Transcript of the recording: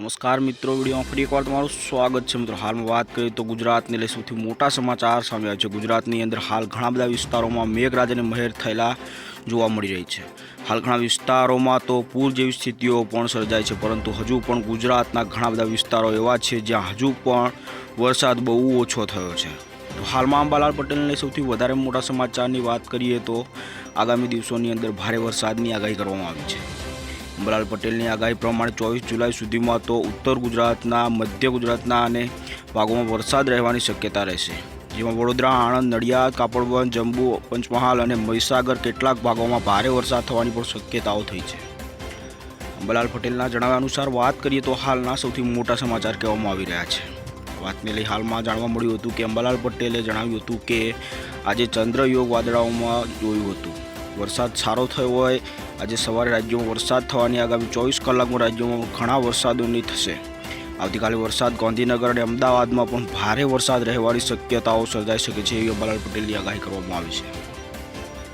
नमस्कार मित्रों, वीडियो में फरी एक बार तमाરું स्वागत है। मित्रों, हाल में बात करिए तो गुजरातने लई સૌથી મોટા સમાચાર સામે આવ્યા છે। ગુજરાતની અંદર હાલ ઘણા બધા વિસ્તારોમાં મેઘરાજાની મહેર થયેલા જોવા મળી રહી છે। હાલ ઘણા વિસ્તારોમાં તો પૂર જેવી સ્થિતિઓ પણ સર્જાય છે, પરંતુ હજુ પણ ગુજરાતના ઘણા બધા વિસ્તારો એવા છે જ્યાં હજુ પણ વરસાદ બહુ ઓછો થયો છે। તો હાલમાં અંબાલાલ પટેલને લઈ સૌથી વધારે મોટા સમાચારની વાત કરીએ તો આગામી દિવસોની અંદર ભારે વરસાદની આગાહી કરવામાં આવી છે। અંબાલાલ પટેલની આગાહી પ્રમાણે 24 જુલાઈ સુધીમાં તો ઉત્તર ગુજરાતના, મધ્ય ગુજરાતના અને ભાગોમાં વરસાદ રહેવાની શક્યતા રહેશે, જેમાં વડોદરા, આણંદ, નડિયાદ, કાપડવંજ, જંબુ, પંચમહાલ અને મહીસાગર કેટલાક ભાગોમાં ભારે વરસાદ થવાની પણ શક્યતાઓ થઈ છે। અંબાલાલ પટેલના જણાવ્યા અનુસાર વાત કરીએ તો હાલના સૌથી મોટા સમાચાર કહેવામાં આવી રહ્યા છે। વાતને લઈ હાલમાં જાણવા મળ્યું હતું કે અંબાલાલ પટેલે જણાવ્યું હતું કે આજે ચંદ્રયોગ વાદળાઓમાં જોયું હતું, વરસાદ સારો થયો હોય। આજે સવારે રાજ્યોમાં વરસાદ થવાની આગામી 24 કલાકમાં રાજ્યોમાં ઘણા વરસાદોની થશે। આવતીકાલે વરસાદ ગાંધીનગર અને અમદાવાદમાં પણ ભારે વરસાદ રહેવાની શક્યતાઓ સર્જાઈ શકે છે, એવી અંબાલાલ પટેલની આગાહી કરવામાં આવી છે।